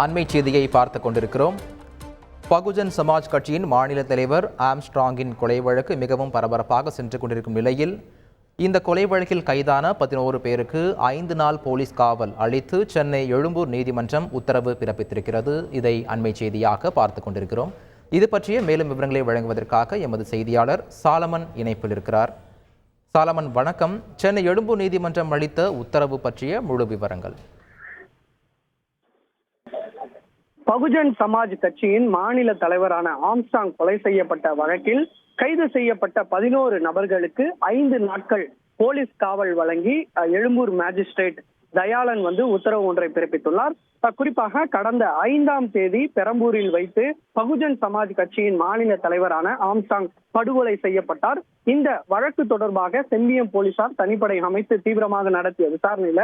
அண்மை செய்தியை பார்த்துக் கொண்டிருக்கிறோம். பகுஜன் சமாஜ் கட்சியின் மாநில தலைவர் ஆம்ஸ்ட்ராங்கின் கொலை வழக்கு மிகவும் பரபரப்பாக சென்று கொண்டிருக்கும் நிலையில் இந்த கொலை வழக்கில் கைதான 11 பேருக்கு 5 நாள் போலீஸ் காவல் அளித்து சென்னை எழும்பூர் நீதிமன்றம் உத்தரவு பிறப்பித்திருக்கிறது. இதை அண்மை செய்தியாக பார்த்துக் கொண்டிருக்கிறோம். இது பற்றிய மேலும் விவரங்களை வழங்குவதற்காக எமது செய்தியாளர் சாலமன் இணைப்பில் இருக்கிறார். சாலமன், வணக்கம். சென்னை எழும்பூர் நீதிமன்றம் அளித்த உத்தரவு பற்றிய முழு விவரங்கள். பகுஜன் சமாஜ் கட்சியின் மாநில தலைவரான ஆம்ஸ்ட்ராங் கொலை செய்யப்பட்ட வழக்கில் கைது செய்யப்பட்ட 11 நபர்களுக்கு 5 நாட்கள் போலீஸ் காவல் வழங்கி எழும்பூர் மேஜிஸ்ட்ரேட் தயாளன் உத்தரவு ஒன்றை பிறப்பித்துள்ளார். குறிப்பாக கடந்த 5ஆம் தேதி பெரம்பூரில் வைத்து பகுஜன் சமாஜ் கட்சியின் மாநில தலைவரான ஆம்ஸ்ட்ராங் படுகொலை செய்யப்பட்டார். இந்த வழக்கு தொடர்பாக செம்பியம் போலீசார் தனிப்படை அமைத்து தீவிரமாக நடத்திய விசாரணையில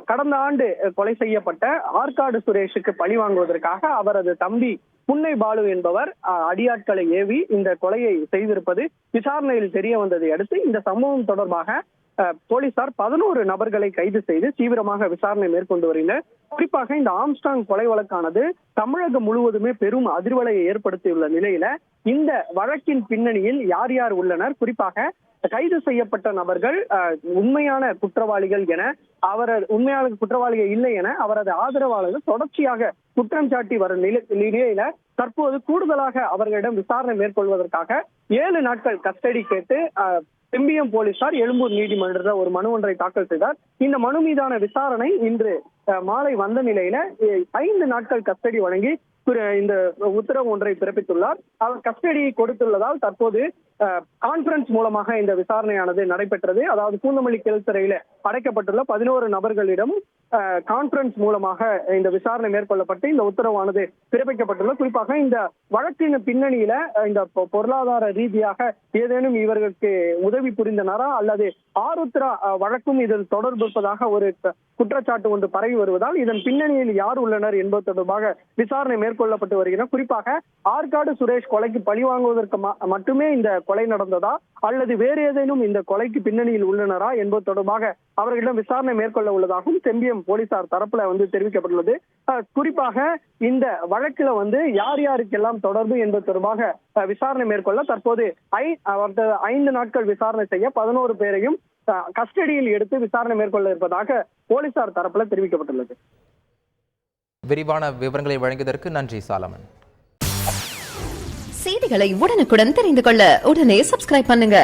கடந்த ஆண்டு கொலை செய்யப்பட்ட ஆற்காடு சுரேஷுக்கு பழி வாங்குவதற்காக அவரது தம்பி புன்னை பாலு என்பவர் அடியாட்களை ஏவி இந்த கொலையை செய்திருப்பது விசாரணையில் தெரிய வந்ததை அடுத்து இந்த சம்பவம் தொடர்பாக போலீசார் 11 நபர்களை கைது செய்து தீவிரமாக விசாரணை மேற்கொண்டு வருகின்றனர். குறிப்பாக இந்த ஆம்ஸ்ட்ராங் கொலை வழக்கானது தமிழகம் முழுவதுமே பெரும் அதிர்வலையை ஏற்படுத்தியுள்ள நிலையில இந்த வழக்கின் பின்னணியில் யார் யார் உள்ளனர், குறிப்பாக கைது செய்யப்பட்ட நபர்கள் உண்மையான குற்றவாளிகள் என உண்மையான குற்றவாளிகள் இல்லை என அவரது ஆதரவாளர்கள் தொடர்ச்சியாக குற்றம் சாட்டி வரும் நிலையில தற்போது கூடுதலாக அவர்களிடம் விசாரணை மேற்கொள்வதற்காக 7 நாட்கள் கஸ்டடி கேட்டு செம்பியம் போலீசார் எழும்பூர் நீதிமன்றத்தில் ஒரு மனு ஒன்றை தாக்கல் செய்தார். இந்த மனு மீதான விசாரணை இன்று மாலை வந்த நிலையில 5 நாட்கள் கஸ்டடி வழங்கி இந்த உத்தரவு ஒன்றை பிறப்பித்துள்ளார். அவர் கஸ்டடி கொடுத்துள்ளதால் தற்போது கான்பரன்ஸ் மூலமாக இந்த விசாரணையானது நடைபெற்றது. அதாவது பூந்தமல்லி கிழக்கு சிறையில அடைக்கப்பட்டுள்ள 11 நபர்களிடம் கான்பரன்ஸ் மூலமாக இந்த விசாரணை மேற்கொள்ளப்பட்டு இந்த உத்தரவானது பிறப்பிக்கப்பட்டுள்ளது. குறிப்பாக இந்த வழக்கின் பின்னணியில இந்த பொருளாதார ரீதியாக ஏதேனும் இவர்களுக்கு உதவி புரிந்தனரா அல்லது ஆருத்ரா வழக்கும் இதில் தொடர்பு இருப்பதாக ஒரு குற்றச்சாட்டு ஒன்று பரவி வருவதால் இதன் பின்னணியில் யார் உள்ளனர் என்பது தொடர்பாக விசாரணை மேற்கொள்ளப்பட்டு வருகிறது. குறிப்பாக ஆற்காடு சுரேஷ் கொலைக்கு பழி வாங்குவதற்கு மட்டுமே இந்த கொலை நடந்ததா அல்லது வேறு ஏதேனும் இந்த கொலைக்கு பின்னணியில் உள்ளனரா என்பது தொடர்பாக அவர்களிடம் விசாரணை மேற்கொள்ள உள்ளதாகவும் செம்பியம் போலீசார் தரப்புல தெரிவிக்கப்பட்டுள்ளது. குறிப்பாக இந்த வழக்குல யார் யாருக்கெல்லாம் தொடர்பு என்பது தொடர்பாக விசாரணை மேற்கொள்ள தற்போது 5 நாட்கள் விசாரணை செய்ய 11 பேரையும் கஸ்டடியில் எடுத்து விசாரணை மேற்கொள்ள இருப்பதாக போலீசார் தரப்புல தெரிவிக்கப்பட்டுள்ளது. விரிவான விவரங்களை வழங்கியதற்கு நன்றி சாலமன். செய்திகளை உடனுக்குடன் தெரிந்து கொள்ள உடனே சப்ஸ்கிரைப் பண்ணுங்க.